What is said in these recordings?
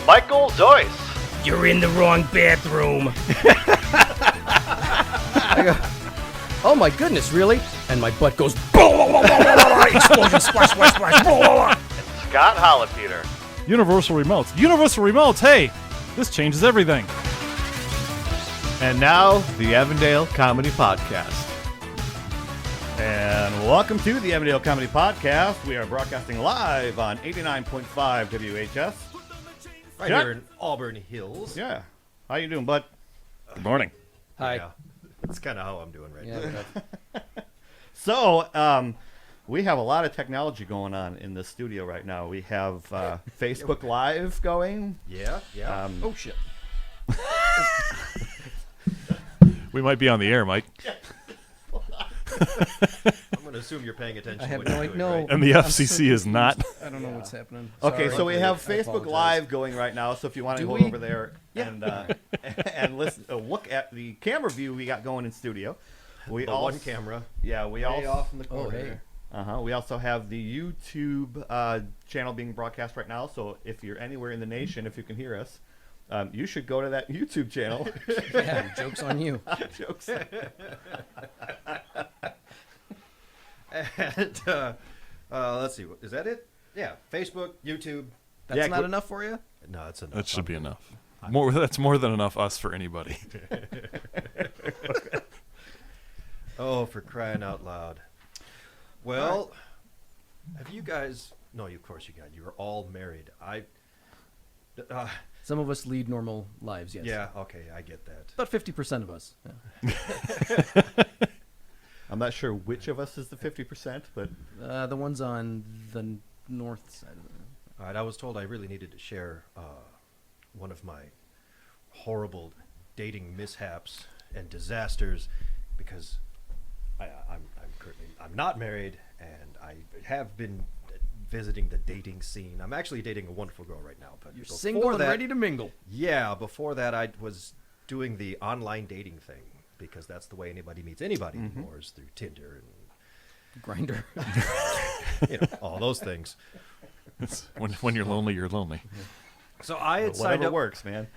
Michael Zoyce. You're in the wrong bathroom. I go, oh my goodness, really? And my butt goes, explosion, splash, splash, splash. Scott Hollipeter. Universal remotes. Universal remotes, hey, this changes everything. And now, the Avondale Comedy Podcast. And welcome to the Avondale Comedy Podcast. We are broadcasting live on 89.5 WHS. Right Jack? here in Auburn Hills. Yeah. How you doing, bud? Good morning. Hi. Yeah, that's kind of how I'm doing right now. So, we have a lot of technology going on in the studio right now. We have Facebook Live going. Yeah. Oh, shit. We might be on the air, Mike. I'm going to assume you're paying attention. I have to what no you're idea. doing, right? And the FCC is not. I don't know what's happening. Okay, Sorry. so we have I Facebook apologize. Live going right now. So if you want to Do go we? over there and listen, look at the camera view we got going in studio. We The all one camera. Yeah, we Way all off in the Oh, corner. hey. Uh-huh. We also have the YouTube channel being broadcast right now. So if you're anywhere in the nation, if you can hear us, you should go to that YouTube channel. Yeah, joke's on you. Jokes. And let's see. Is that it? Yeah. Facebook, YouTube. That's Yeah, not enough for you? No, that's enough. That should be enough. That's more than enough us for anybody. Oh, for crying out loud. Well, have you guys... No, of course you got. You are all married. Some of us lead normal lives, yes. Yeah, okay, I get that. About 50% of us. Yeah. I'm not sure which of us is the 50%, but The ones on the north side of it. All right, I was told I really needed to share one of my horrible dating mishaps and disasters because I'm not married and I have been visiting the dating scene. I'm actually dating a wonderful girl right now, but You're before single and that- ready to mingle. Yeah, before that I was doing the online dating thing because that's the way anybody meets anybody anymore is through Tinder Grinder. and all those things. When you're lonely, you're lonely. So I had signed whatever up. works, man.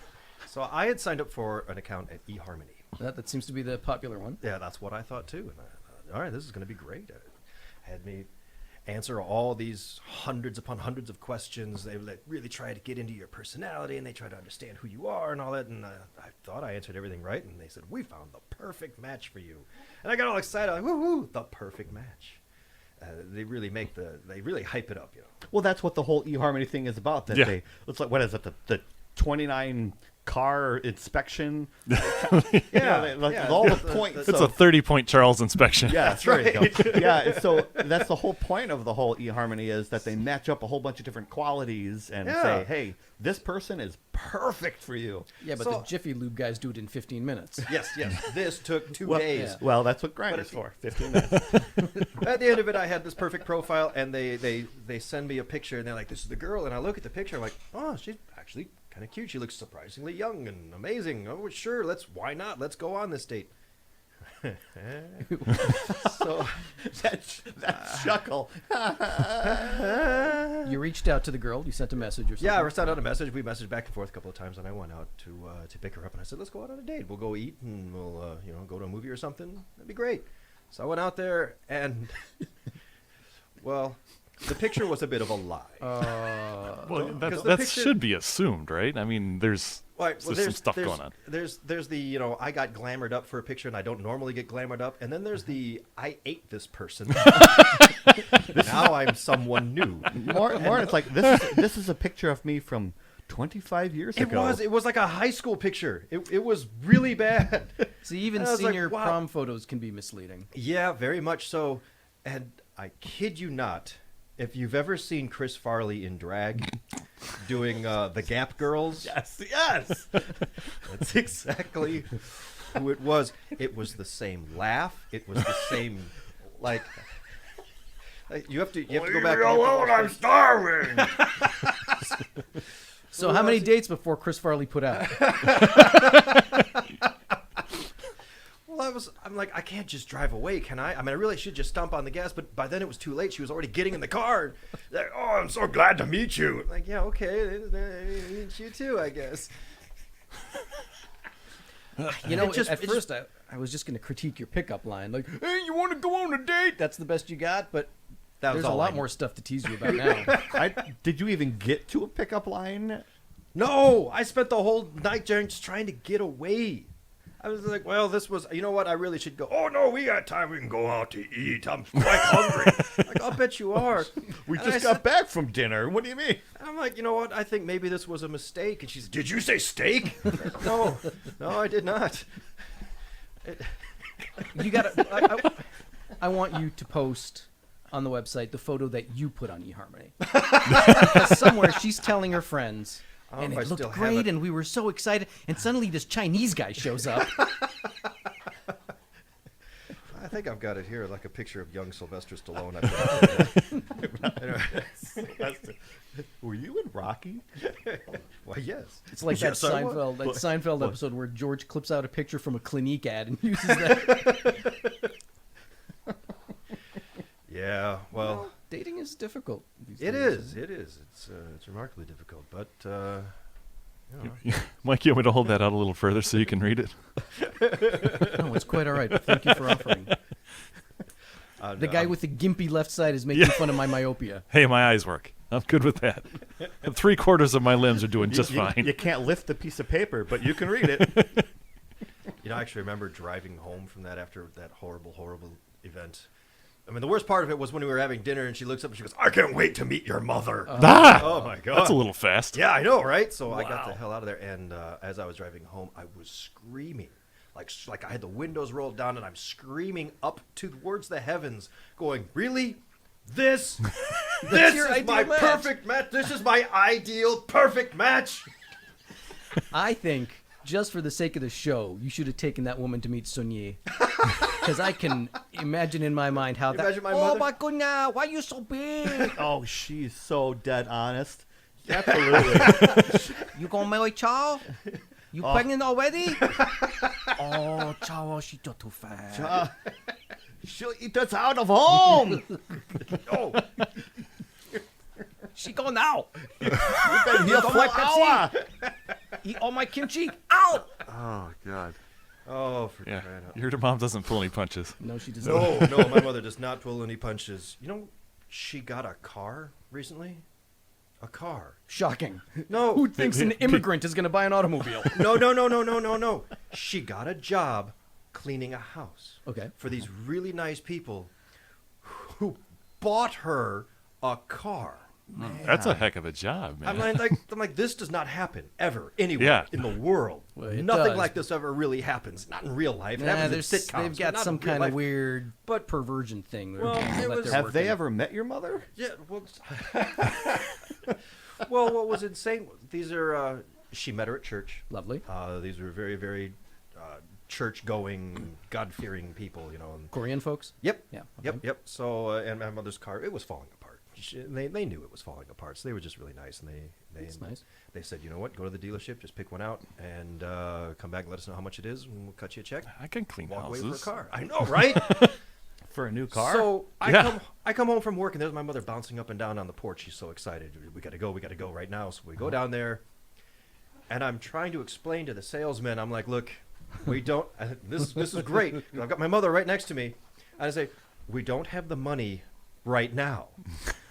So I had signed up for an account at eHarmony. That seems to be the popular one. Yeah, that's what I thought too. And I thought, all right, this is going to be great. Had me answer all these hundreds upon hundreds of questions. They really try to get into your personality and they try to understand who you are and all that. And I thought I answered everything right. And they said, we found the perfect match for you. And I got all excited. Like, woo-hoo, the perfect match. They really hype it up, you know. Well, that's what the whole eHarmony thing is about. That Yeah. it's like, what is it, the 29 car inspection? All the points. It's a 30-point Charles inspection. Yeah, That's there you right. go. Yeah, so that's the whole point of the whole eHarmony is that they match up a whole bunch of different qualities and Yeah. say, hey, this person is perfect for you. Yeah, but So- the Jiffy Lube guys do it in 15 minutes. Yes. This took 2 Well, days. yeah. Well, that's what Grindr's if- for. 15 minutes. At the end of it, I had this perfect profile, and they send me a picture, and they're like, "This is the girl." And I look at the picture, I'm like, "Oh, she's actually kind of cute. She looks surprisingly young and amazing. Oh, sure, why not? Let's go on this date." So that chuckle. You reached out to the girl. You sent a message or something. yeah, I sent out a message. We messaged back and forth a couple of times, and I went out to pick her up, and I said, "Let's go out on a date. We'll go eat, and we'll go to a movie or something. That'd be great." So I went out there, and well, the picture was a bit of a lie. Well, Because the that picture- should be assumed, right? I mean, there's Right, some stuff going on. There's the I got glamored up for a picture and I don't normally get glamored up, and then there's the I ate this person. Now I'm someone new. More, it's like this is a picture of me from 25 years ago. It was like a high school picture. It was really bad. See, even And I was like, senior wow. prom photos can be misleading. Yeah, very much so. And I kid you not, if you've ever seen Chris Farley in drag doing the Gap Girls, yes. that's exactly who it was. It was the same laugh. It was the same, like you have to go back. I'm starving. So how many dates before Chris Farley put out? Well, I'm like, I can't just drive away, can I? I mean, I really should just stomp on the gas, but by then it was too late. She was already getting in the car. Like, oh, I'm so glad to meet you. I'm like, yeah, okay, meet you too, I guess. You know, at first I was just going to critique your pickup line, like, "Hey, you want to go on a date?" That's the best you got, but there's a lot more stuff to tease you about now. Did you even get to a pickup line? No, I spent the whole night just trying to get away. I was like, well, this was, you know what? I really should go. Oh, no, we got time. We can go out to eat. I'm quite hungry. Like, I'll bet you are. We And just I got back from dinner. What do you mean? And I'm like, you know what? I think maybe this was a mistake. And she's, did you say steak? No, I did not. You got I want you to post on the website the photo that you put on eHarmony. Because somewhere she's telling her friends, and if I it looked still have great, it. and we were so excited, and suddenly this Chinese guy shows up. I think I've got it here, like a picture of young Sylvester Stallone. Were you in Rocky? Why, yes. It's like Yes, I was. Seinfeld episode where George clips out a picture from a Clinique ad and uses that. Yeah, well, Dating is difficult. these it days. is. It's remarkably difficult, but you know. Mike, you want me to hold that out a little further so you can read it? No, it's quite all right. But thank you for offering. The guy with the gimpy left side is making fun of my myopia. Hey, my eyes work. I'm good with that. And 3/4 of my limbs are doing just fine. You can't lift the piece of paper, but you can read it. You know, I actually remember driving home from that after that horrible event. I mean, the worst part of it was when we were having dinner and she looks up and she goes, I can't wait to meet your mother. Oh, my God. That's a little fast. Yeah, I know, right? So I got the hell out of there. And as I was driving home, I was screaming. Like I had the windows rolled down and I'm screaming up towards the heavens going, really? This is my perfect match. This is my ideal perfect match. I think, just for the sake of the show, you should have taken that woman to meet Sonier. Because I can imagine in my mind how Imagine my oh mother? my goodness, why are you so big? Oh, she's so dead honest. Absolutely. You gonna marry Charles? You pregnant already? Oh, Charles, she got too fat. She'll eat us out of home. Oh, She go now. We've been here for an hour. Eat all my kimchi. Ow! Oh, God. oh, for Yeah. crying out. Your mom doesn't pull any punches. No, she does not. No, my mother does not pull any punches. You know, she got a car recently. A car. Shocking. No. Who thinks an immigrant is going to buy an automobile? No. She got a job cleaning a house. Okay. For these really nice people who bought her a car. That's a heck of a job, man. I'm like, this does not happen ever anywhere in the world. Well, it Nothing does. like this ever really happens. Not in real life. It Nah, happens in there's- sitcoms. they've but got not some in real kind of life. weird But- perversion thing. where Well, people it let was- their Have work they in. ever met your mother? Yeah, well, what was insane? These are. She met her at church. Lovely. These were very, very church-going, God-fearing people. You know. And, Korean folks? yep. Yeah. Yep. So, and my mother's car, it was falling apart. They knew it was falling apart, so they were just really nice. And That's nice. They said, you know what? Go to the dealership, just pick one out, and come back and let us know how much it is, and we'll cut you a check. I can clean Walk away houses. for a car. I know, right? For a new car? So Yeah. I come home from work, and there's my mother bouncing up and down on the porch. She's so excited. We got to go right now. So we go down there, and I'm trying to explain to the salesman. I'm like, look, we don't. This is great. I've got my mother right next to me, and I say, we don't have the money right now.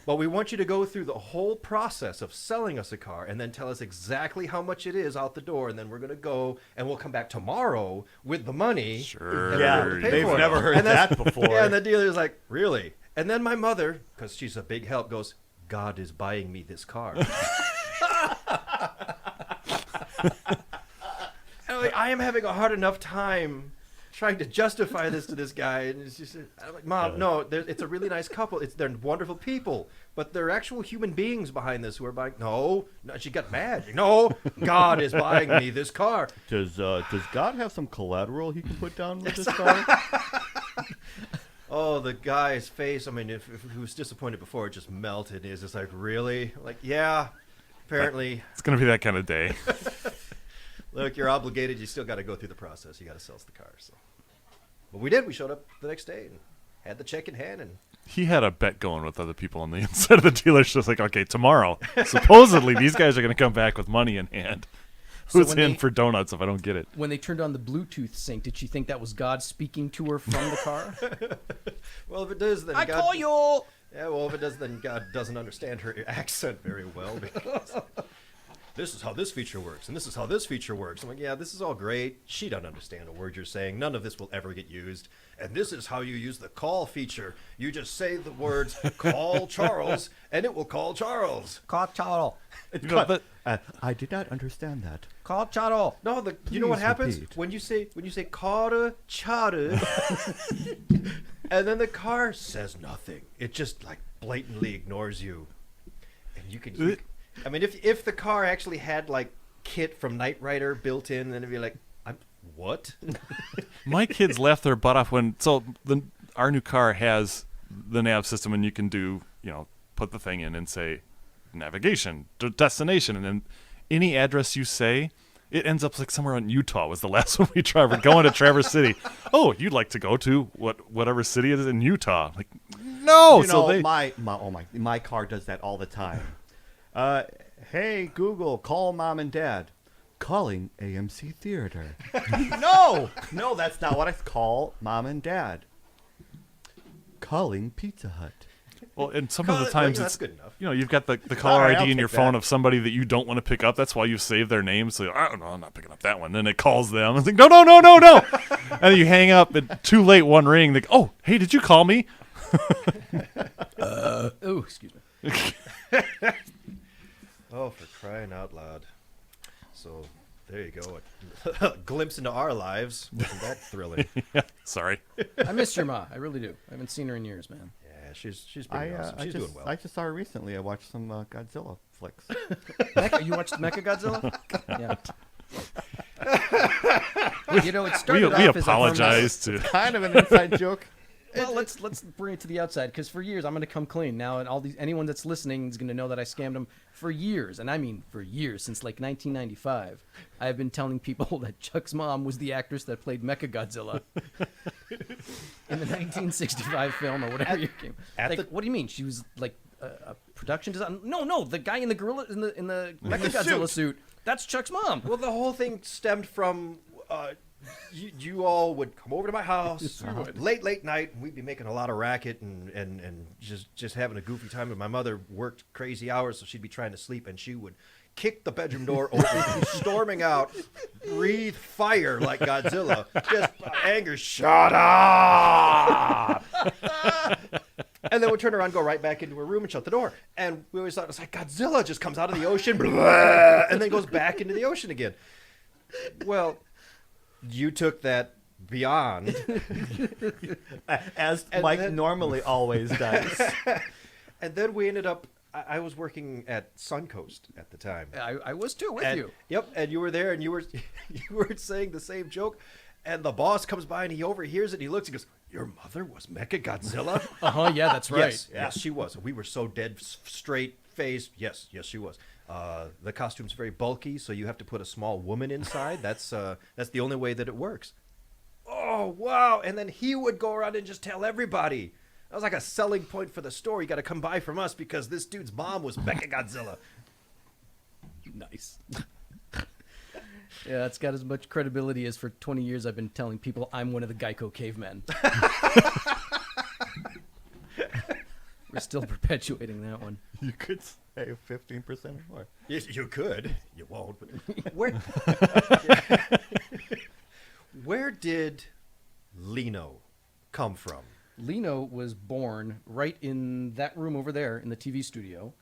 But we want you to go through the whole process of selling us a car and then tell us exactly how much it is out the door, and then we're going to go and we'll come back tomorrow with the money. Sure. and Yeah, we'll pay they've for it. never heard And that's- that before. Yeah, and the dealer's like, really? And then my mother, because she's a big help, goes, God is buying me this car. And I'm like, I am having a hard enough time trying to justify this to this guy, and she said, I'm like, Mom, no, it's a really nice couple. They're wonderful people, but they're actual human beings behind this who are buying. No, she got mad. No, God is buying me this car. Does God have some collateral he can put down with this car? Oh, the guy's face. I mean, if he was disappointed before, it just melted. He's just like, really? Like, yeah, apparently. It's going to be that kind of day. Look, you're obligated. You still got to go through the process. You got to sell us the car. So. But we did. We showed up the next day and had the check in hand. And He had a bet going with other people on the inside of the dealership. It's like, okay, tomorrow, supposedly these guys are going to come back with money in hand. So Who's when in they- for donuts if I don't get it? When they turned on the Bluetooth sync, did she think that was God speaking to her from the car? well, if it does, then I God, call you. Yeah, well, if it does, then God doesn't understand her accent very well. Because this is how this feature works, and this is how this feature works. I'm like, yeah, this is all great. She doesn't understand a word you're saying. None of this will ever get used. And this is how you use the call feature. You just say the words, call Charles, and it will call Charles. Call Charles. You know, but I did not understand that. Call Charles. No, you know what Please happens repeat. when you say Carter, Charter, and then the car says nothing. It just like blatantly ignores you, and you can. I mean, if the car actually had like Kit from Knight Rider built in, then it'd be like, what? my kids laugh their butt off when our new car has the nav system, and you can do, put the thing in and say navigation, destination, and then any address you say, it ends up like somewhere in Utah was the last one we tried. We're going to Traverse City. Oh, you'd like to go to whatever city it is in Utah? Like, no. My car does that all the time. Hey Google, call mom and dad. Calling AMC Theater. no, that's not what I call mom and dad. Calling Pizza Hut. Well, and some of the times that's it's good enough. You've got the caller All right, ID I'll in your take phone that. of somebody that you don't want to pick up. That's why you've saved their name. So I don't know, I'm not picking up that one. Then it calls them. It's like no. And then you hang up. And too late. One ring. Like, oh, hey, did you call me? Oh, excuse me. Oh, for crying out loud! So there you go. A glimpse into our lives. Wasn't that thrilling? Yeah, sorry. I miss your ma. I really do. I haven't seen her in years, man. Yeah, she's pretty awesome. She's doing well. I just saw her recently. I watched some Godzilla flicks. You watched Mecha Godzilla? Yeah. It started We off as a apologize to. Kind of an inside joke. Well, let's bring it to the outside, because for years I'm going to come clean now, and anyone that's listening is going to know that I scammed them for years, and I mean for years, since like 1995. I have been telling people that Chuck's mom was the actress that played Mechagodzilla in the 1965 film or whatever you came. What do you mean? She was like a production design? No, the guy in the gorilla in the Mechagodzilla suit. That's Chuck's mom. Well, the whole thing stemmed from you all would come over to my house late night, and we'd be making a lot of racket and just having a goofy time. And my mother worked crazy hours, so she'd be trying to sleep, and she would kick the bedroom door open, storming out, breathe fire like Godzilla, just anger, shut up! And then we'd turn around, go right back into her room and shut the door. And we always thought, it's like Godzilla just comes out of the ocean, blah, and then goes back into the ocean again. Well, you took that beyond. As And Mike then- normally always does. And then we ended up, I was working at Suncoast at the time. I was too with And- you. Yep, and you were there, and you were saying the same joke, and the boss comes by, and he overhears it, and he looks, and goes, "Your mother was Mechagodzilla?" Yeah, that's right. Yes, she was. We were so dead straight faced. Yes, she was. The costume's very bulky, so you have to put a small woman inside. That's the only way that it works. Oh, wow. And then he would go around and just tell everybody. That was like a selling point for the store. You got to come buy from us because this dude's mom was Mechagodzilla. Nice. Yeah, it's got as much credibility as for 20 years I've been telling people I'm one of the Geico cavemen. We're still perpetuating that one. You could say 15% or more. You could. You won't. But where did Lino come from? Lino was born right in that room over there in the TV studio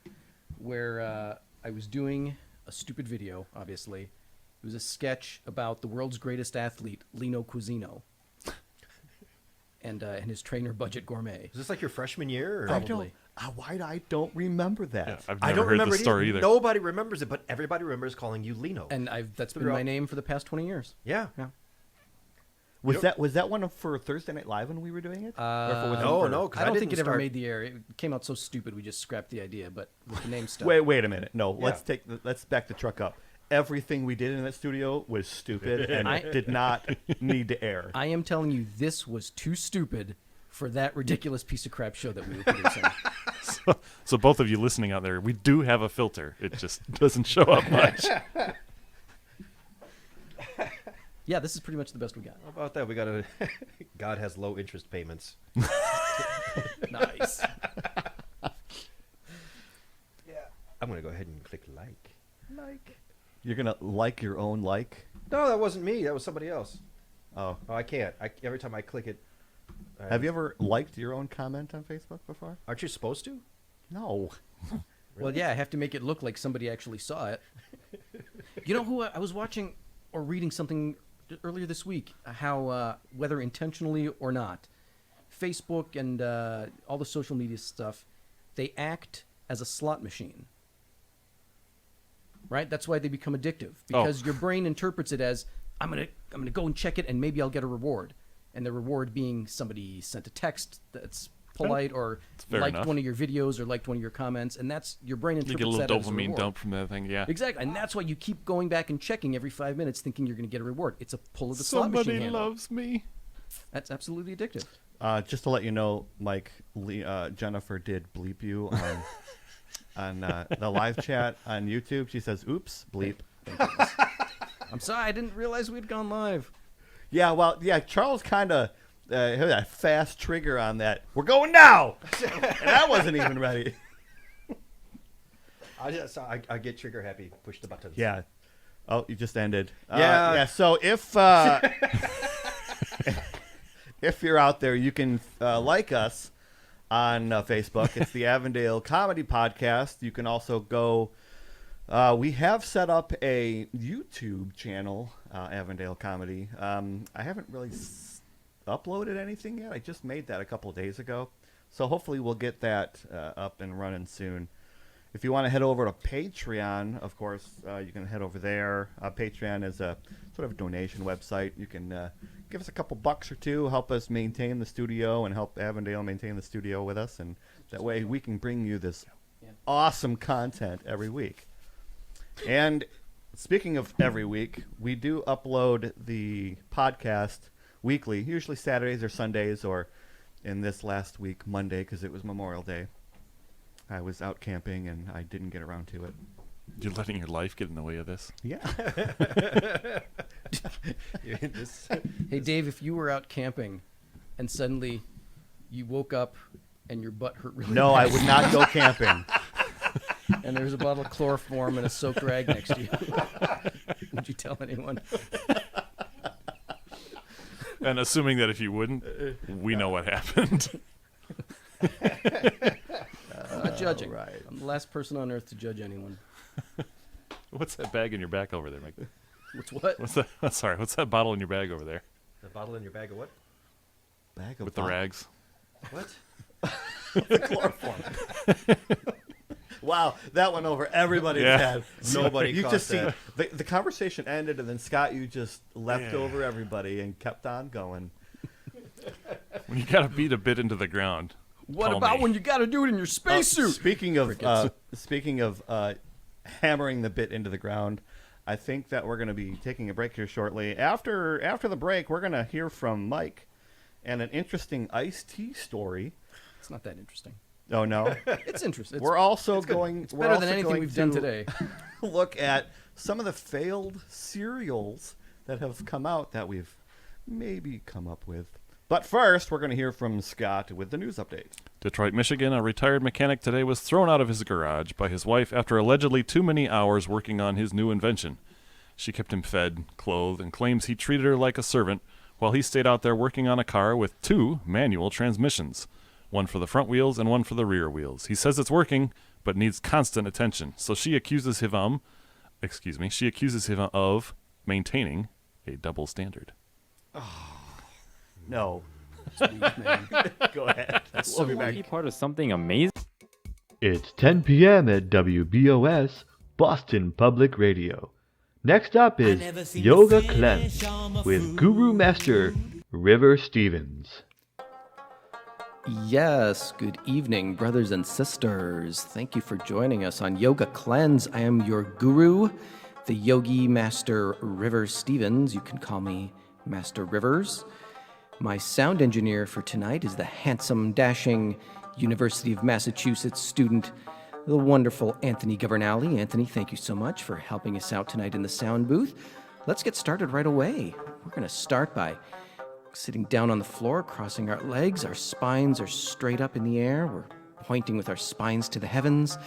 where I was doing a stupid video, obviously. It was a sketch about the world's greatest athlete, Lino Cuisino, and his trainer, Budget Gourmet. Is this like your freshman year? Or? Probably. I don't remember that. Yeah, I've I never don't heard remember the story either. Nobody remembers it, but everybody remembers calling you Lino. And that's been Throughout- my name for the past 20 years. Yeah. Yeah. Was that one for Thursday Night Live when we were doing it? Or if it was no, for- no. 'cause I don't think didn't it ever start- made the air. It came out so stupid we just scrapped the idea, but with the name stuff. Wait a minute. No, Yeah. let's back the truck up. everything we did in that studio was stupid and did not need to air. I am telling you, this was too stupid for that ridiculous piece of crap show that we were producing. So both of you listening out there, we do have a filter. It just doesn't show up much. Yeah, this is pretty much the best we got. How about that? We got a God has low interest payments. Nice. I'm gonna go ahead and click like. You're gonna like your own like? No, that wasn't me. That was somebody else. Oh, I can't. Every time I click it. have you ever liked your own comment on Facebook before? Aren't you supposed to? No. Well, yeah, I have to make it look like somebody actually saw it. You know who I was watching or reading something earlier this week, how whether intentionally or not, Facebook and all the social media stuff, they act as a slot machine. Right? That's why they become addictive, because your brain interprets it as I'm gonna go and check it and maybe I'll get a reward, and the reward being somebody sent a text that's polite or liked enough. one of your videos or liked one of your comments, and that's your brain You interprets get a little that as a dopamine reward. dump from that thing, yeah. Exactly, and that's why you keep going back and checking every 5 minutes, thinking you're going to get a reward. It's a pull of the slot machine Somebody handle. loves me. That's absolutely addictive. Just to let you know, Mike, Jennifer did bleep you on the live chat on YouTube. She says, "Oops, bleep." I'm sorry, I didn't realize we'd gone live. Yeah, well, yeah, Charles kind of had a fast trigger on that. We're going now! And I wasn't even ready. I get trigger happy. Push the buttons. Yeah. Oh, you just ended. Yeah. Yeah, so if if you're out there, you can like us on Facebook. It's the Avondale Comedy Podcast. You can also go... we have set up a YouTube channel, Avondale Comedy. I haven't really uploaded anything yet. I just made that a couple of days ago. So hopefully we'll get that up and running soon. If you want to head over to Patreon, of course, you can head over there. Patreon is a sort of a donation website. You can give us a couple bucks or two, help us maintain the studio and help Avondale maintain the studio with us. And that way we can bring you this awesome content every week. And speaking of every week, we do upload the podcast weekly, usually Saturdays or Sundays, or in this last week, Monday, because it was Memorial Day. I was out camping and I didn't get around to it. You're letting your life get in the way of this? Yeah. Hey, Dave, if you were out camping and suddenly you woke up and your butt hurt really No, bad, I would not go camping. and there's a bottle of chloroform and a soaked rag next to you, would you tell anyone? And assuming that if you wouldn't, we know what happened. I'm not judging. Right. I'm the last person on earth to judge anyone. What's that bag in your back over there, Mike? What's what? What's that? Sorry, what's that bottle in your bag over there The bottle in your bag of what? Bag of with the fun. rags? What? The chloroform. Wow, that went over everybody's Yeah. head. Nobody You caught just that. see the conversation ended, and then Scott, you just leapt over everybody and kept on going. When you got to beat a bit into the ground. What call about me. when you got to do it in your spacesuit? Speaking of hammering the bit into the ground, I think that we're going to be taking a break here shortly. After the break, we're going to hear from Mike and an interesting iced tea story. It's not that interesting. Oh no, It's interesting. we're also going. It's we're better also than anything going we've done to today. Look at some of the failed cereals that have come out that we've maybe come up with. But first, we're going to hear from Scott with the news update. Detroit, Michigan, a retired mechanic today was thrown out of his garage by his wife after allegedly too many hours working on his new invention. She kept him fed, clothed, and claims he treated her like a servant while he stayed out there working on a car with 2 manual transmissions, one for the front wheels and one for the rear wheels. He says it's working, but needs constant attention. So she accuses him of maintaining a double standard. No, Man. go ahead. So We'll be back. Be part of something amazing. It's 10 p.m. at WBOS, Boston Public Radio. Next up is Yoga Cleanse with Guru Master River Stevens. Yes, good evening, brothers and sisters. Thank you for joining us on Yoga Cleanse. I am your guru. the Yogi Master Rivers Stevens. You can call me Master Rivers. My sound engineer for tonight is the handsome, dashing University of Massachusetts student, the wonderful Anthony Governale. Anthony, thank you so much for helping us out tonight in the sound booth. Let's get started right away. We're going to start by sitting down on the floor, crossing our legs. Our spines are straight up in the air. We're pointing with our spines to the heavens,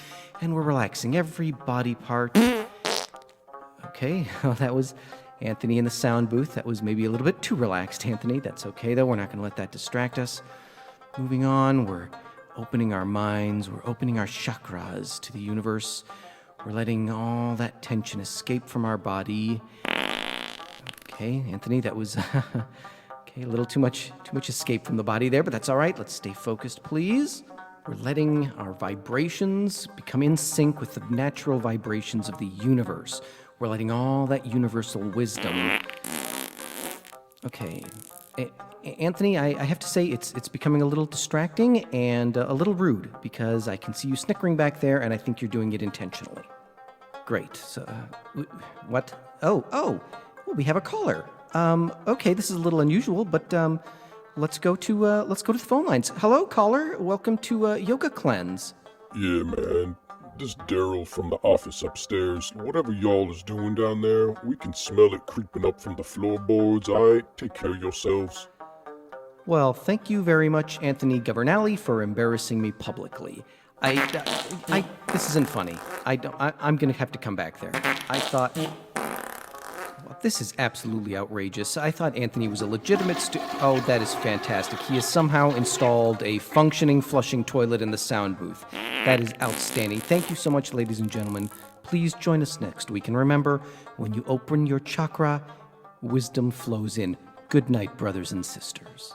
and we're relaxing every body part. Okay, well, that was Anthony in the sound booth. That was maybe a little bit too relaxed, Anthony. That's okay, though. We're not going to let that distract us. Moving on, we're opening our minds. We're opening our chakras to the universe. We're letting all that tension escape from our body. Okay, Anthony, that was okay, a little too much escape from the body there, but that's all right. Let's stay focused, please. We're letting our vibrations become in sync with the natural vibrations of the universe. We're letting all that universal wisdom. Okay, Anthony, I have to say it's becoming a little distracting and a little rude because I can see you snickering back there, and I think you're doing it intentionally. Great. So, what? Oh, well, we have a caller. Okay, this is a little unusual, but let's go to the phone lines. Hello, caller. Welcome to Yoga Cleanse. Yeah, man. This Daryl from the office upstairs. Whatever y'all is doing down there, we can smell it creeping up from the floorboards, alright? Take care of yourselves. Well, thank you very much, Anthony Governale, for embarrassing me publicly. This isn't funny. I'm gonna have to come back there. I thought... Well, this is absolutely outrageous. I thought Anthony was a legitimate Oh, that is fantastic. He has somehow installed a functioning flushing toilet in the sound booth. That is outstanding. Thank you so much, ladies and gentlemen. Please join us next week. And remember, when you open your chakra, wisdom flows in. Good night, brothers and sisters.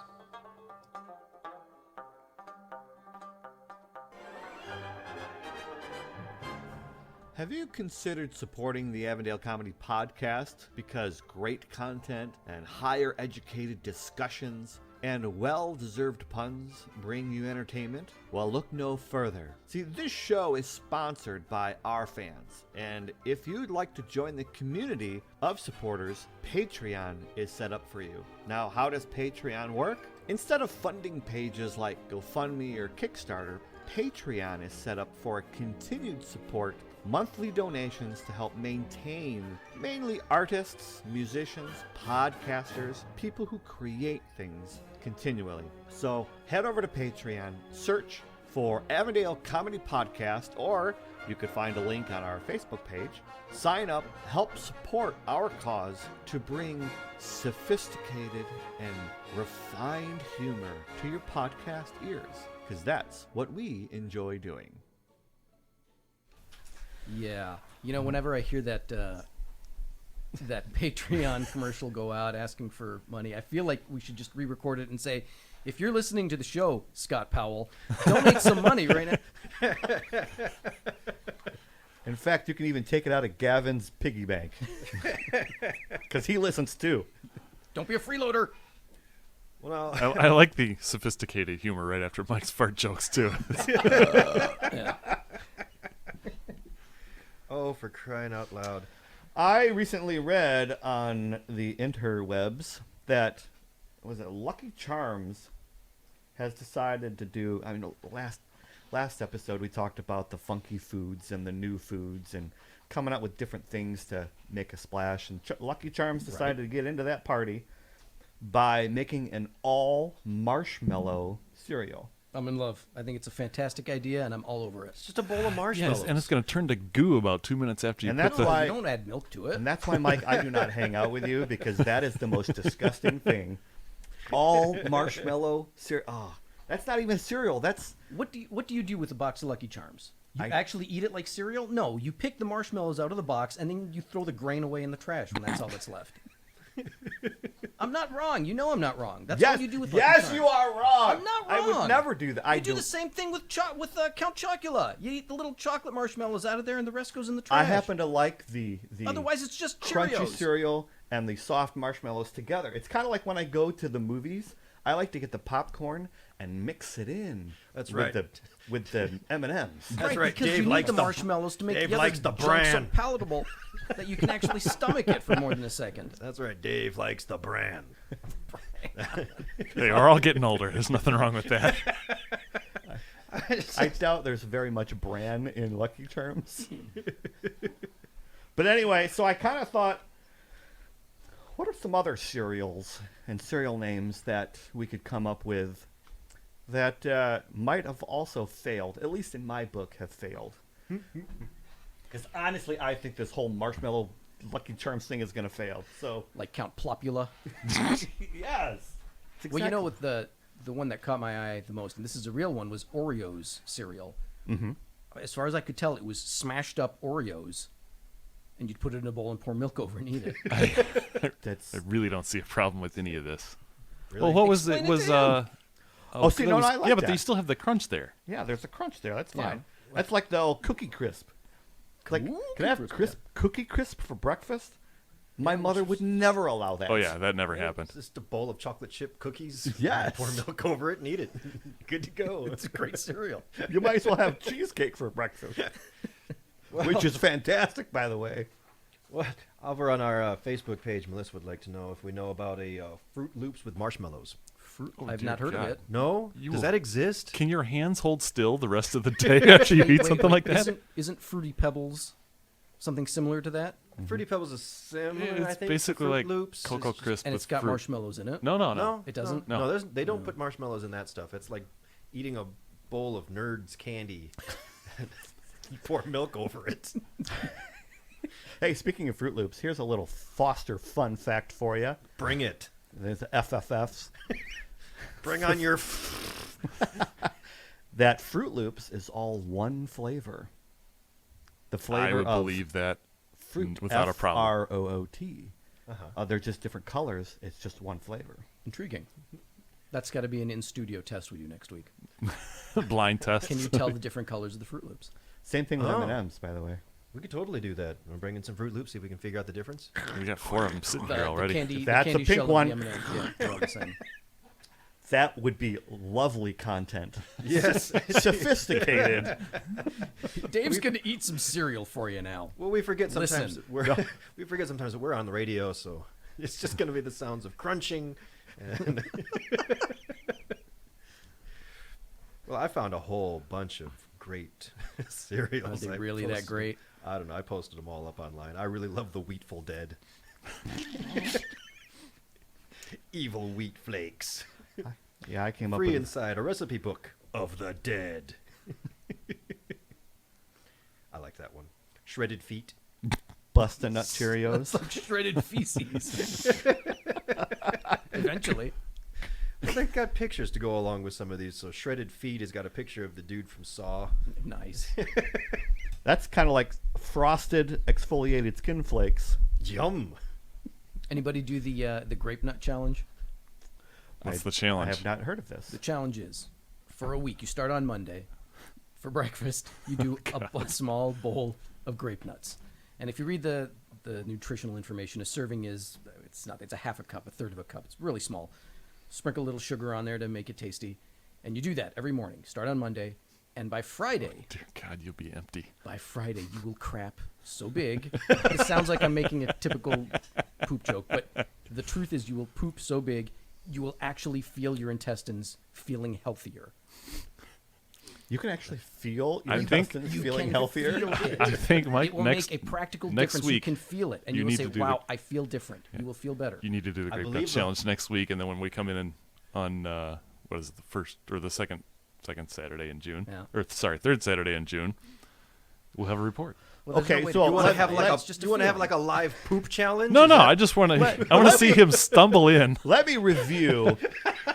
Have you considered supporting the Avondale Comedy Podcast because great content and higher educated discussions and well-deserved puns bring you entertainment? Well, look no further. See, this show is sponsored by our fans, and if you'd like to join the community of supporters, Patreon is set up for you. Now, how does Patreon work? Instead of funding pages like GoFundMe or Kickstarter, Patreon is set up for continued support, monthly donations to help maintain mainly artists, musicians, podcasters, people who create things continually. So head over to Patreon, search for Avondale Comedy Podcast, or you could find a link on our Facebook page. Sign up, help support our cause to bring sophisticated and refined humor to your podcast ears, because that's what we enjoy doing. Yeah. You know, whenever I hear that Patreon commercial go out asking for money, I feel like we should just re-record it and say, if you're listening to the show, Scott Powell, donate some money right now. In fact, you can even take it out of Gavin's piggy bank. Because he listens too. Don't be a freeloader. Well, I like the sophisticated humor right after Mike's fart jokes, too. Yeah. oh, for crying out loud. I recently read on the interwebs that, Lucky Charms has decided to do, last episode we talked about the funky foods and the new foods and coming out with different things to make a splash, and Lucky Charms decided to get into that party by making an all marshmallow cereal. I'm in love. I think it's a fantastic idea, and I'm all over it. It's just a bowl of marshmallows. Yes, and it's going to turn to goo about 2 minutes after you And put that's the... why- You don't add milk to it. And that's why, Mike, I do not hang out with you, because that is the most disgusting thing. All marshmallow cereal. Oh, that's not even cereal. That's... What do you do with a box of Lucky Charms? You I- actually eat it like cereal? No, you pick the marshmallows out of the box, and then you throw the grain away in the trash when that's all that's left. I'm not wrong. You know I'm not wrong. That's yes, what you do with Lucky yes, Charms. you are wrong. I'm not I would wrong. never do that. I You do the same thing with Count Chocula. You eat the little chocolate marshmallows out of there, and the rest goes in the trash. I happen to like the Otherwise, it's just crunchy Cheerios. cereal and the soft marshmallows together. It's kind of like when I go to the movies, I like to get the popcorn and mix it in. That's with right. With the M&Ms. That's right. Because Dave you need likes the marshmallows to make Dave the other likes the junk so bran. palatable that you can actually stomach it for more than a second. That's right. Dave likes the bran. They are all getting older. There's nothing wrong with that. I doubt there's very much bran in Lucky Charms. But anyway, so I kind of thought, what are some other cereals and cereal names that we could come up with that might have also failed, at least in my book, have failed? Because honestly, I think this whole marshmallow Lucky Charms thing is going to fail. So, Like Count Plopula. yes. Well, you know what the one that caught my eye the most, and this is a real one, was Oreos cereal. Mm-hmm. As far as I could tell, it was smashed up Oreos, and you'd put it in a bowl and pour milk over and eat it. That's I really don't see a problem with any of this. Really? Well, what was Explain it? it Was to Oh, see, that no, was- I like yeah, but that. you still have the crunch there. yeah. There's a crunch there. That's Yeah. fine. That's like the old Cookie Crisp. Like, can I have Cookie Crisp for breakfast? My mother would never allow that. Oh yeah, that never happened. It's just a bowl of chocolate chip cookies. Yes. Pour milk over it and eat it. Good to go. It's a great cereal. You might as well have cheesecake for breakfast, which is fantastic, by the way. What? Over on our Facebook page, Melissa would like to know if we know about a Fruit Loops with marshmallows. I've dear not heard God. of it. No? You Does will- that exist? Can your hands hold still the rest of the day after you eat something like that? Isn't Fruity Pebbles something similar to that? Fruity Pebbles is similar, I It's think. to basically Fruit like Loops. Cocoa It's just- Crisp And with it's got fruit. marshmallows in it? No, no, no. No, It doesn't? No. No, they don't put marshmallows in that stuff. It's like eating a bowl of Nerds candy. You pour milk over it. Hey, speaking of Fruit Loops, here's a little Foster fun fact for you. Bring it. There's FFFs. Bring on your... That Fruit Loops is all one flavor. The flavor I would of believe that fruit without a problem. FROOT. They're just different colors. It's just one flavor. Intriguing. That's got to be an in-studio test we do next week. Blind test. Can you tell the different colors of the Fruit Loops? Same thing with Oh. M&Ms, by the way. We could totally do that. We'll bring in some Fruit Loops, see if we can figure out the difference. We got 4 of them sitting here The already. candy, That's the a candy pink shell one. Of the M&M. Yeah, they're all the same. That would be lovely content. Yes. Sophisticated. Dave's going to eat some cereal for you now. Well, we forget sometimes Listen. we forget sometimes that we're on the radio, so it's just going to be the sounds of crunching. And well, I found a whole bunch of great Are cereals. they I really that posted- great? I don't know. I posted them all up online. I really love the Wheatful Dead. Evil wheat flakes. Yeah, I came up Free with inside a recipe book of the dead. I like that one. Shredded feet. Bust-a Nut Cheerios. Some shredded feces. Eventually. They've got pictures to go along with some of these. So Shredded Feet has got a picture of the dude from Saw. Nice. That's kind of like frosted exfoliated skin flakes. Yum. Anybody do the grape nut challenge? What's the I challenge? have not heard of this. The challenge is, for a week, you start on Monday. For breakfast, you do a small bowl of grape nuts. And if you read the nutritional information, a serving is, it's a half a cup, a third of a cup. It's really small. Sprinkle a little sugar on there to make it tasty. And you do that every morning. Start on Monday. And by Friday, Dear God, you'll be empty. you will crap so big. It sounds like I'm making a typical poop joke, but the truth is you will poop so big, you will actually feel your intestines feeling healthier. You can actually feel your I think- intestines You feeling can healthier. feel it. I think, Mike, It will next make a practical next difference. You week, can feel it, and you you will need say, to do "Wow, I feel different." You will feel better. you need to do the I Grape Nut believe Challenge next week, and then when we come in on what is it, the first or the second Saturday in June, Yeah. or sorry, third Saturday in June, we'll have a report. Well, there's Okay, no way so do You want to it. have like It's a just do you want to have feeling. like a live poop challenge? No, Is no, that- I just want to. I want to see him stumble in. Let me review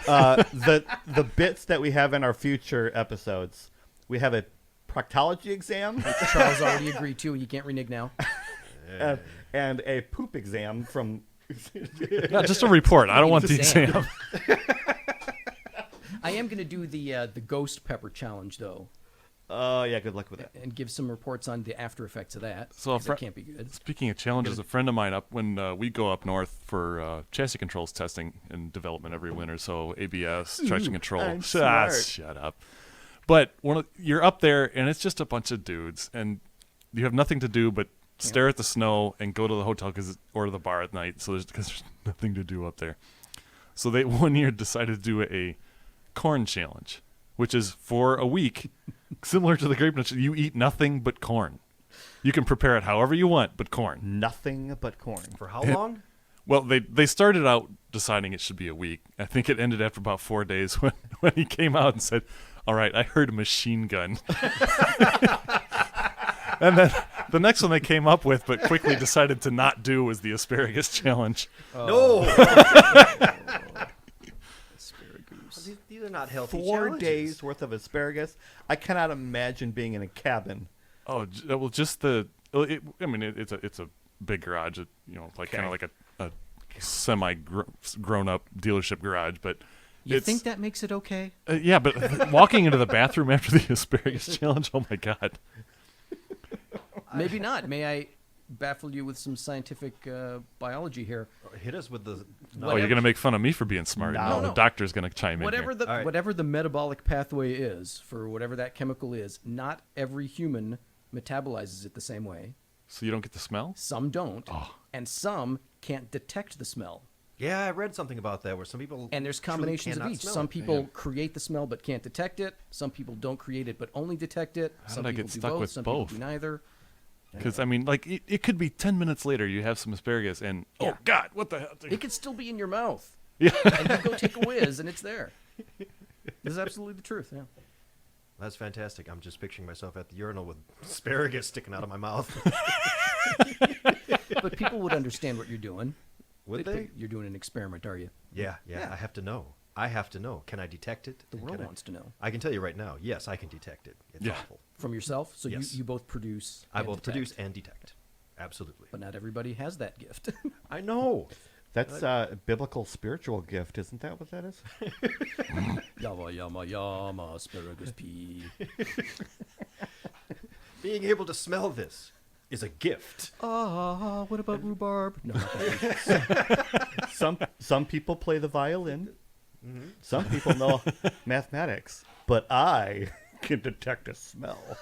the bits that we have in our future episodes. We have a proctology exam Charles already agreed to. You can't renege now. and a poop exam from. No, just a report. I don't want the Exam. exam. I am going to do the ghost pepper challenge though. Oh, yeah, good luck with that. and give some reports on the after effects of that. So a 'cause fri- that can't be good. Speaking of challenges, a friend of mine when we go up north for chassis controls testing and development every winter, so ABS, traction control. I'm smart. Shut up. But you're up there, and it's just a bunch of dudes, and you have nothing to do but stare at the snow and go to the hotel or the bar at night. So because there's nothing to do up there. So they one year decided to do a corn challenge, which is for a week, similar to the grape nuts. You eat nothing but corn. You can prepare it however you want, but corn. Nothing but corn. For how long? Well, they started out deciding it should be a week. I think it ended after about 4 days when he came out and said, "All right, I heard a machine gun." And then the next one they came up with but quickly decided to not do was the asparagus challenge. No. Asparagus. These are not healthy 4 challenges. days worth of asparagus. I cannot imagine being in a cabin. Oh, well, just it's a big garage, kind of like a semi grown up dealership garage, but You it's, think that makes it okay? yeah, but walking into the bathroom after the asparagus challenge, oh my God. Maybe not. May I baffle you with some scientific biology here? Hit us with the. Oh, you're going to make fun of me for being smart. No. The doctor's going to chime in Whatever here. the whatever the metabolic pathway is for whatever that chemical is, not every human metabolizes it the same way. So you don't get the smell? Some don't, Oh. and some can't detect the smell. Yeah, I read something about that where some people. And there's truly combinations of cannot each. smell Some it. people create the smell but can't detect it. Some people don't create it but only detect it. How Some did I people get do stuck both. with Some both? people do neither. Because, it could be 10 minutes later you have some asparagus and, Yeah. oh, God, what the hell? It could still be in your mouth. Yeah. And you go take a whiz and it's there. This is absolutely the truth, yeah. That's fantastic. I'm just picturing myself at the urinal with asparagus sticking out of my mouth. But people would understand what you're doing. Would they? You're doing an experiment, are you? Yeah. Yeah. I have to know. I have to know. Can I detect it? The And world can I- wants to know. I can tell you right now. Yes, I can detect it. It's Yeah. awful. From yourself? So Yes. you both produce I and both detect. produce and detect. Absolutely. But not everybody has that gift. I know. That's a biblical spiritual gift, isn't that what that is? Yama, yama, yama, asparagus pea. Being able to smell this is a gift. Ah, what about rhubarb? No, not that. Some people play the violin. Some people know mathematics. But I can detect a smell.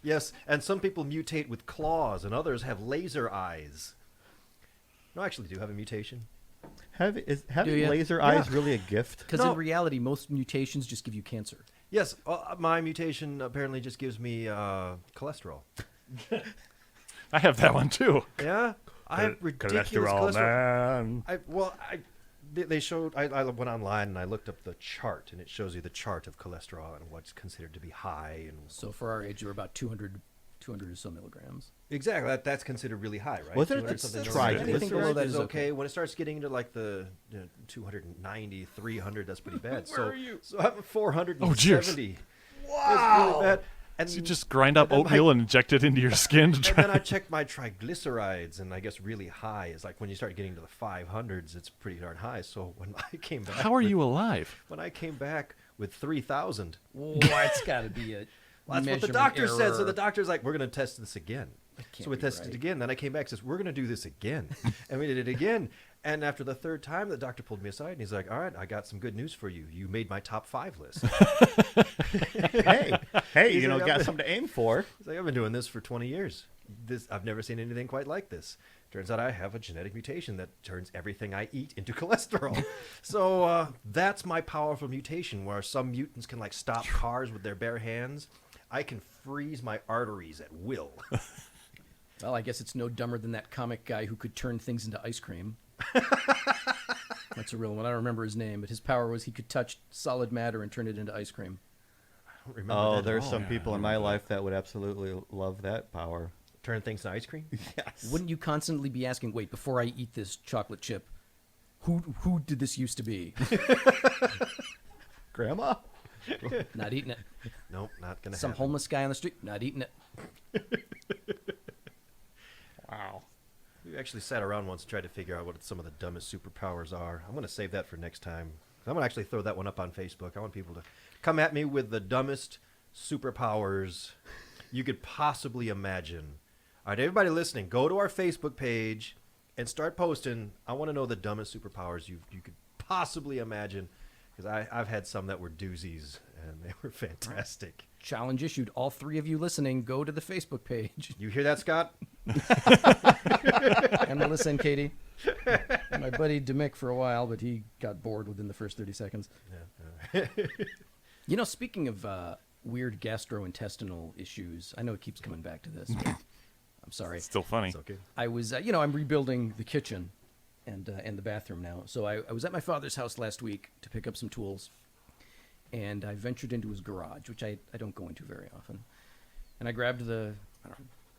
Yes, and some people mutate with claws, and others have laser eyes. No, I actually do have a mutation. Having ya? laser eyes really a gift? Because No. in reality, most mutations just give you cancer. Yes, my mutation apparently just gives me cholesterol. I have that one, too. Yeah, I have ridiculous cholesterol. man. They showed. I went online and I looked up the chart, and it shows you the chart of cholesterol and what's considered to be high. And So for our age, you're about 200 or so milligrams. exactly, that's considered really high, right? Wasn't it 200 the something triglyceride? milligrams. Anything below that is okay. okay. When it starts getting into like the 290, 300, that's pretty bad. So I'm 470. Wow, that's really bad. And So you just grind up and then oatmeal and inject it into your skin to And try. then I checked my triglycerides, and I guess really high is like when you start getting to the 500s, it's pretty darn high. So when I came back, How are you alive? When I came back with 3,000, Well, it's got to be a well, that's what the measurement doctor said. So error. the doctor's like, we're going to test this again. can't So we be tested right. it again. Then I came back and says, we're going to do this again. And we did it again. And after the third time, the doctor pulled me aside and he's like, all right, I got some good news for you. You made my top 5 list. Hey, He's you know, like, got something to aim for. He's like, I've been doing this for 20 years. I've never seen anything quite like this. Turns out I have a genetic mutation that turns everything I eat into cholesterol. So that's my powerful mutation, where some mutants can like stop cars with their bare hands. I can freeze my arteries at will. Well, I guess it's no dumber than that comic guy who could turn things into ice cream. That's a real one. I don't remember his name, but his power was he could touch solid matter and turn it into ice cream. I don't remember Oh, that at there's all. some people in my life that would absolutely love that power. Turn things to ice cream? Yes. Wouldn't you constantly be asking, wait, before I eat this chocolate chip, who did this used to be? Grandma? Not eating it. Nope, not going to Some happen. homeless guy on the street, not eating it. Wow. We actually sat around once and tried to figure out what some of the dumbest superpowers are. I'm going to save that for next time. I'm going to actually throw that one up on Facebook. I want people to come at me with the dumbest superpowers you could possibly imagine. All right, everybody listening, go to our Facebook page and start posting. I want to know the dumbest superpowers you could possibly imagine, because I've had some that were doozies, and they were fantastic. Challenge issued. All three of you listening, go to the Facebook page. You hear that, Scott? And listen, Katie. My buddy Demick for a while, but he got bored within the first 30 seconds. You know, speaking of weird gastrointestinal issues, I know it keeps coming back to this, but I'm sorry. It's still funny. It's okay. I was, I'm rebuilding the kitchen and the bathroom now. So I was at my father's house last week to pick up some tools, and I ventured into his garage, which I don't go into very often. And I grabbed the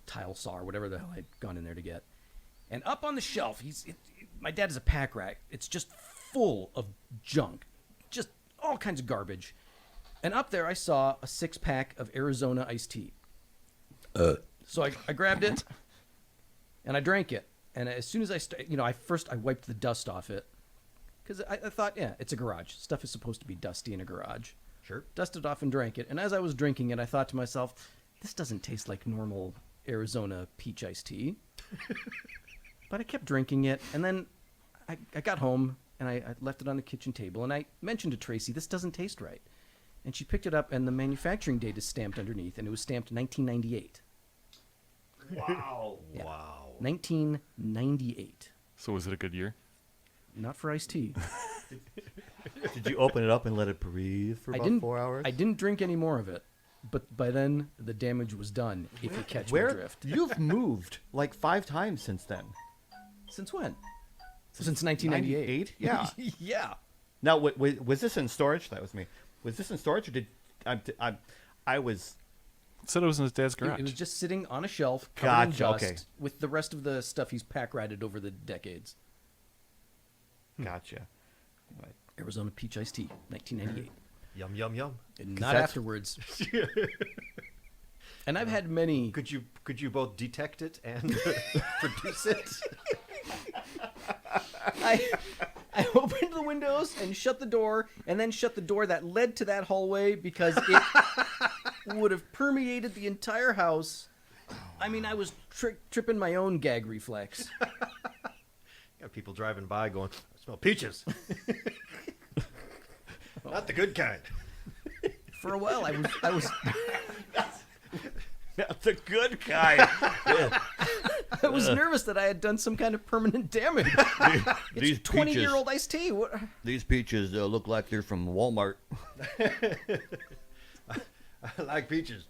tile saw or whatever the hell I'd gone in there to get. And up on the shelf, my dad has a pack rack. It's just full of junk, just all kinds of garbage. And up there, I saw a 6-pack of Arizona iced tea. So I grabbed it, and I drank it. And as soon as I wiped the dust off it, because I thought, yeah, it's a garage. Stuff is supposed to be dusty in a garage. Sure. Dusted off and drank it. And as I was drinking it, I thought to myself, this doesn't taste like normal Arizona peach iced tea. But I kept drinking it, and then I got home, and I left it on the kitchen table, and I mentioned to Tracy, this doesn't taste right. And she picked it up, and the manufacturing date is stamped underneath, and it was stamped 1998. Wow. Yeah. Wow. 1998. So was it a good year? Not for iced tea. Did you open it up and let it breathe for about 4 hours? I didn't drink any more of it, but by then the damage was done, if you catch my drift. You've moved like 5 times since then. Since when? Since 1998. 98? Yeah. Yeah. Now, was this in storage? That was me. Was this in storage, or did I was? Said it was in his dad's garage. It was just sitting on a shelf, covered in Gotcha, dust, okay. with the rest of the stuff he's pack-ratted over the decades. Gotcha. Arizona peach iced tea, 1998. Yum, yum, yum. And 'Cause not that's- afterwards. And I've had many. Could you both detect it and produce it? I opened the windows and shut the door, and then shut the door that led to that hallway because it would have permeated the entire house. I mean, I was tripping my own gag reflex. Got people driving by going, I smell peaches. Not the good kind. For a while, I was That's a good kind. I was nervous that I had done some kind of permanent damage. These It's 20-year-old iced tea. What? These peaches look like they're from Walmart. I like peaches.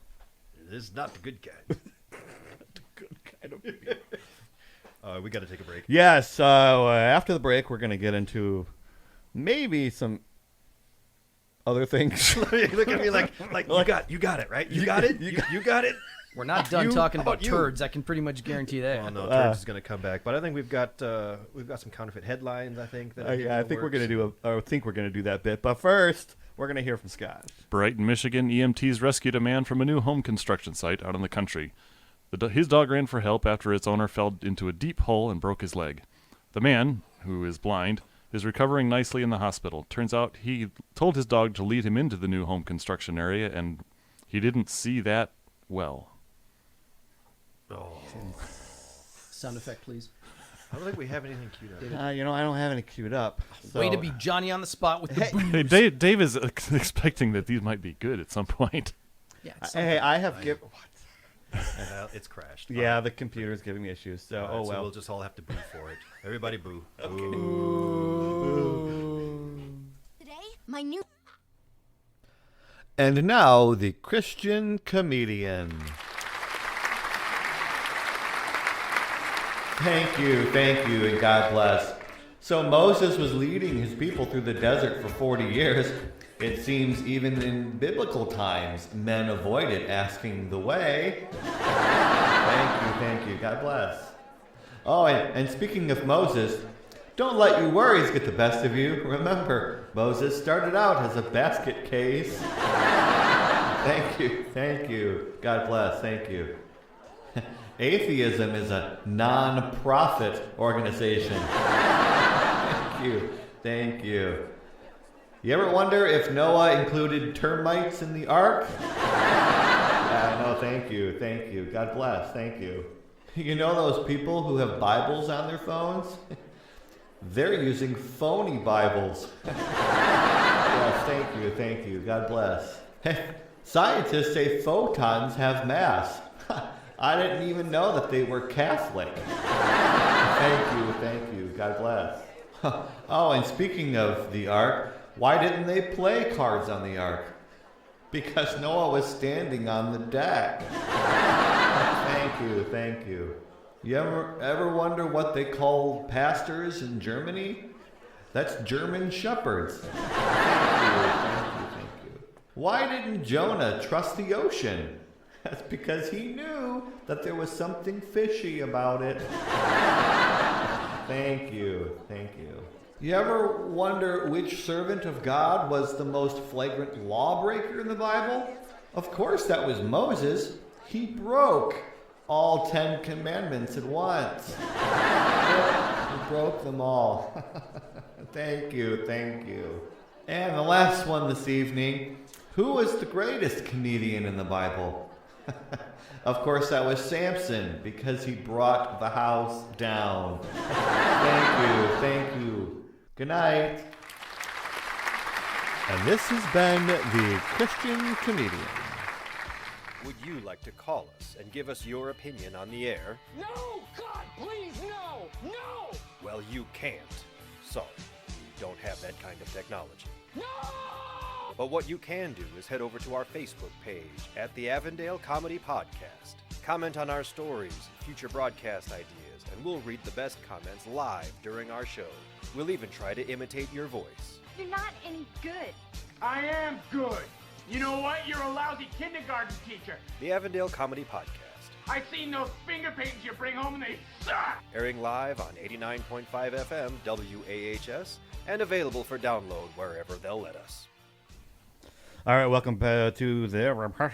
This is not the good kind. The good kind of peach. We got to take a break. Yes. So after the break, we're gonna get into maybe some other things. Look at me like you got it, right? You got it? You got it? We're not done talking how about about you? turds. I can pretty much guarantee that. Oh no, Turds is going to come back. But I think we've got some counterfeit headlines. I think that I think we're gonna do that bit. But first, we're gonna hear from Scott. Brighton, Michigan, EMTs rescued a man from a new home construction site out in the country. His dog ran for help after its owner fell into a deep hole and broke his leg. The man, who is blind, is recovering nicely in the hospital. Turns out he told his dog to lead him into the new home construction area, and he didn't see that well. Oh, Sound effect, please. I don't think we have anything queued up. I don't have any queued up. So. Way to be Johnny on the spot with the booze. Hey, Dave is expecting that these might be good at some point. Yeah, it's Hey, I have It's crashed. Yeah, the computer's giving me issues. So, All right, oh so well. we'll just all have to boo for it. Everybody boo. Today, my new And now, the Christian comedian. Thank you, and God bless. So Moses was leading his people through the desert for 40 years. It seems even in biblical times, men avoided asking the way. Thank you, God bless. Oh, and speaking of Moses, don't let your worries get the best of you. Remember, Moses started out as a basket case. Thank you, God bless, thank you. Atheism is a non-profit organization. Thank you. You ever wonder if Noah included termites in the ark? No, thank you. God bless, thank you. You know those people who have Bibles on their phones? They're using phony Bibles. Yes, thank you. God bless. Scientists say photons have mass. I didn't even know that they were Catholic. Thank you. God bless. Oh, and speaking of the ark, why didn't they play cards on the ark? Because Noah was standing on the deck. Thank you. You ever wonder what they call pastors in Germany? That's German shepherds. Thank you. Why didn't Jonah trust the ocean? That's because he knew that there was something fishy about it. Thank you. You ever wonder which servant of God was the most flagrant lawbreaker in the Bible? Of course, that was Moses. He broke all 10 commandments at once. He broke them all. Thank you. And the last one this evening, who was the greatest comedian in the Bible? Of course, that was Samson, because he brought the house down. Thank you. Good night. And this has been The Christian Comedian. Would you like to call us and give us your opinion on the air? No! God, please, no! No! Well, you can't. Sorry, we don't have that kind of technology. No! But what you can do is head over to our Facebook page at the Avondale Comedy Podcast. Comment on our stories, future broadcast ideas, and we'll read the best comments live during our show. We'll even try to imitate your voice. You're not any good. I am good. You know what? You're a lousy kindergarten teacher. The Avondale Comedy Podcast. I've seen those finger paintings you bring home and they suck. Airing live on 89.5 FM WAHS and available for download wherever they'll let us. All right, welcome to the Wonderful.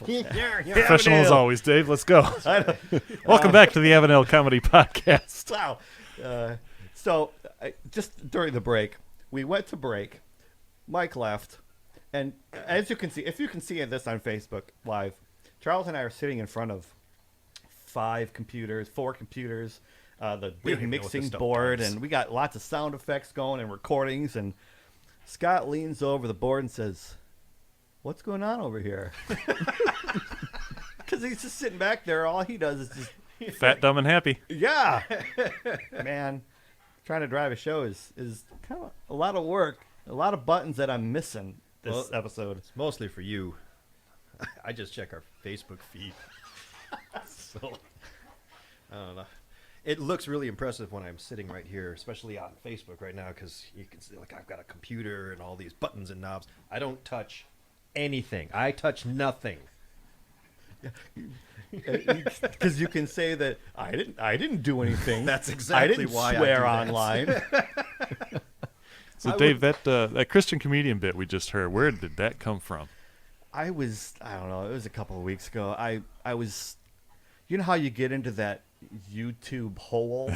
Professional as always, Dave. Let's go. Welcome back to the Avondale Comedy Podcast. Wow. Just during the break, we went to break. Mike left. And as you can see, if you can see this on Facebook Live, Charles and I are sitting in front of 4 computers, the big mixing board, and we got lots of sound effects going and recordings. And Scott leans over the board and says, "What's going on over here?" Because he's just sitting back there. All he does is just Fat, dumb, and happy. Yeah. Man, trying to drive a show is kind of a lot of work, a lot of buttons that I'm missing this episode. It's mostly for you. I just check our Facebook feed. So, I don't know. It looks really impressive when I'm sitting right here, especially on Facebook right now, because you can see, like, I've got a computer and all these buttons and knobs. I don't touch anything. I touch nothing. Because you can say that I didn't do anything. That's exactly why I swear do that. online. So, Dave, that Christian comedian bit we just heard, where did that come from? I don't know, it was a couple of weeks ago. I was, you know how you get into that YouTube hole?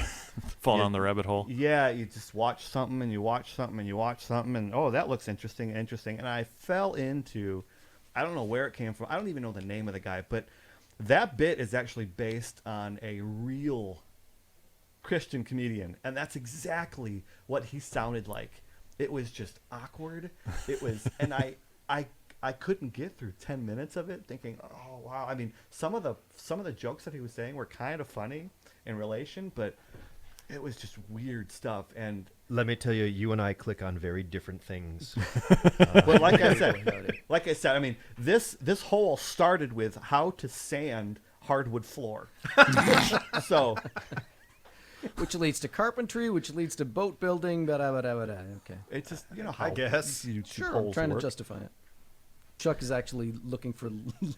Falling on the rabbit hole? Yeah, you just watch something and you watch something and you watch something and, oh, that looks interesting. And I fell into, I don't know where it came from. I don't even know the name of the guy, but that bit is actually based on a real Christian comedian. And that's exactly what he sounded like. It was just awkward. It was, and I couldn't get through 10 minutes of it thinking, oh, wow. I mean, some of the jokes that he was saying were kind of funny in relation, but it was just weird stuff. And let me tell you, you and I click on very different things. But like I said, I mean, this hole started with how to sand hardwood floor. So, Which leads to carpentry, which leads to boat building, okay. it's just, you know, how I guess. Sure, I'm trying to justify it. Chuck is actually looking for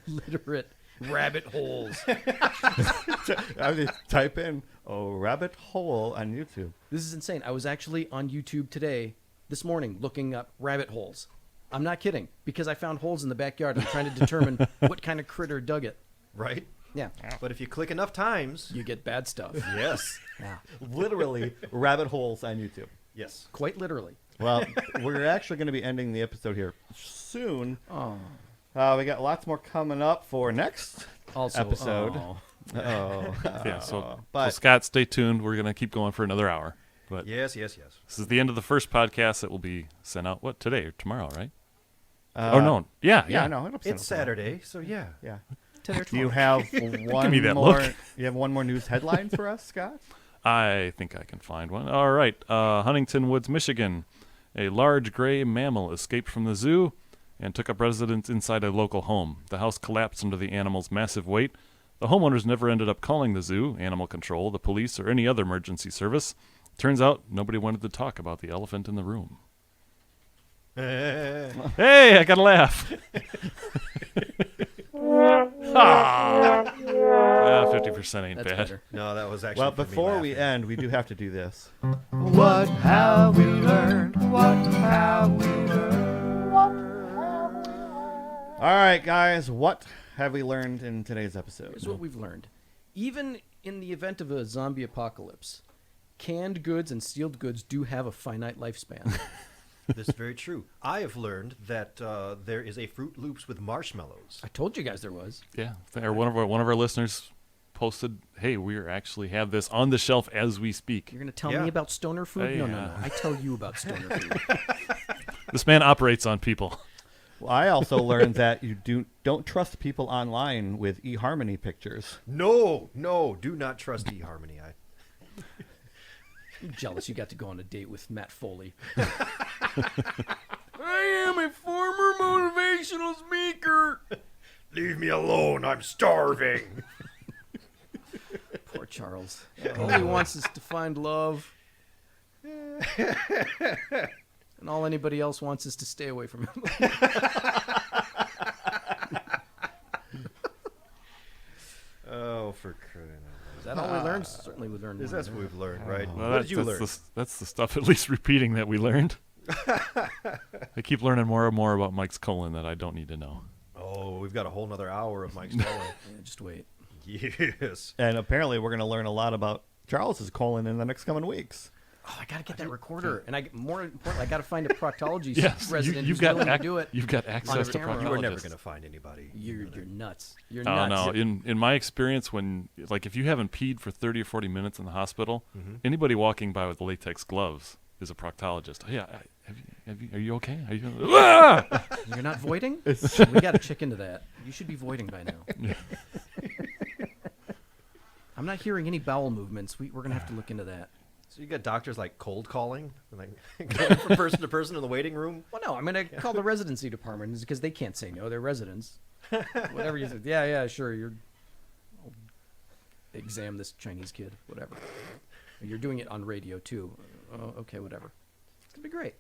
literate rabbit holes. I would just type in, rabbit hole on YouTube. This is insane. I was actually on YouTube this morning, looking up rabbit holes. I'm not kidding, because I found holes in the backyard. I'm trying to determine what kind of critter dug it. Right? Yeah. But if you click enough times, You get bad stuff. yes. Yeah. Literally rabbit holes on YouTube. Yes. Quite literally. Well, we're actually going to be ending the episode here soon. Oh. We got lots more coming up for next episode. Oh. Yeah, so But- Scott, stay tuned. We're going to keep going for another hour. But Yes. this is the end of the first podcast that will be sent out, today or tomorrow, right? No. Yeah. No, it'll be It's Saturday, so yeah. Yeah. Today or Do you tomorrow. have one me that more? look. You have one more news headline for us, Scott? I think I can find one. All right. Huntington Woods, Michigan. A large gray mammal escaped from the zoo and took up residence inside a local home. The house collapsed under the animal's massive weight. The homeowners never ended up calling the zoo, animal control, the police, or any other emergency service. Turns out nobody wanted to talk about the elephant in the room. Hey, I got a laugh. 50% ain't That's bad. better. No, that was actually. Well, for me before we laughing. end, we do have to do this. What have we learned? What have we learned? All right, guys, what have we learned in today's episode? Here's what we've learned. Even in the event of a zombie apocalypse, canned goods and sealed goods do have a finite lifespan. This is very true. I have learned that there is a Fruit Loops with marshmallows. I told you guys there was. Yeah, or one of our listeners posted, "Hey, we actually have this on the shelf as we speak." You're going to tell Yeah. me about stoner food? No. Yeah. I tell you about stoner food. This man operates on people. Well, I also learned that you don't trust people online with eHarmony pictures. No, do not trust eHarmony. I'm jealous you got to go on a date with Matt Foley. I am a former motivational speaker. Leave me alone. I'm starving. Poor Charles. All he wants is to find love. And all anybody else wants is to stay away from him. Oh, for crying out loud. Is that all we learned? Certainly we learned. That's what we've learned, right? Well, What did you learn? That's the stuff, at least repeating, that we learned. I keep learning more and more about Mike's colon that I don't need to know. Oh, we've got a whole nother hour of Mike's colon. Yeah, just wait. Yes. And apparently we're going to learn a lot about Charles's colon in the next coming weeks. Oh, I gotta get that recorder, and more important, I gotta find a proctology Yes, resident you've who's willing got to do it. You've got access to camera. You are never proctologists. going to find anybody. You're nuts. You're Oh nuts. no! In my experience, when if you haven't peed for 30 or 40 minutes in the hospital, anybody walking by with latex gloves is a proctologist. Oh, yeah, are you okay? Are you? Ah! You're not voiding? We gotta check into that. You should be voiding by now. I'm not hearing any bowel movements. We're gonna have to look into that. So you got doctors like cold calling, like going from person to person in the waiting room. Well, no, I'm gonna call the residency department because they can't say no. They're residents. Whatever you say. Yeah, sure. I'll exam this Chinese kid. Whatever. You're doing it on radio too. Okay, whatever. It's gonna be great.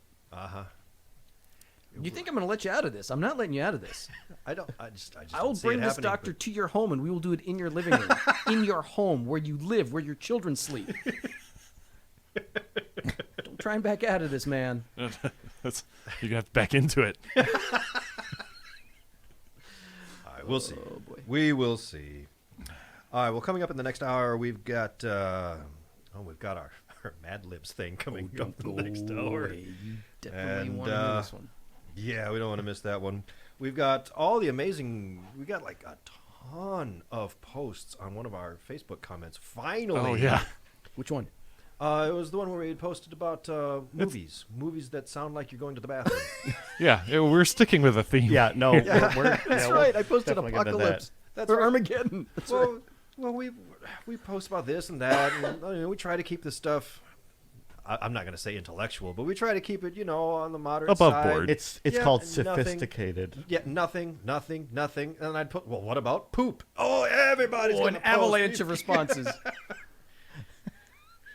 You think I'm gonna let you out of this? I'm not letting you out of this. I just I will don't see bring it this happening, doctor but- to your home, and we will do it in your living room, in your home, where you live, where your children sleep. Don't try and back out of this, man. You're gonna have to back into it. All right, we'll see. Oh, boy. We will see. All right. Well, coming up in the next hour, we've got our Mad Libs thing coming up in the next hour. away. You definitely And, want to hear this one. Yeah, we don't want to miss that one. We've got all the amazing. We got like a ton of posts on one of our Facebook comments. Finally. Oh yeah. Which one? It was the one where we had posted about movies that sound like you're going to the bathroom. Yeah, we're sticking with a theme. Yeah, no, we're That's right. I posted definitely gonna do that. Apocalypse. That's or right. Armageddon. That's right. Well, we post about this and that, and we try to keep this stuff. I'm not going to say intellectual, but we try to keep it, on the moderate Above side. board. It's Yeah, called nothing. sophisticated. Yeah, nothing, and I'd put. Well, what about poop? Oh, everybody's Oh, going an to avalanche of responses.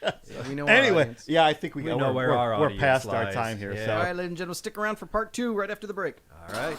Yeah, we know our Anyway, audience. yeah, I think We know where our we're audience past our lies. time here. Yeah. So All right, ladies and gentlemen, stick around for part 2 right after the break. All right.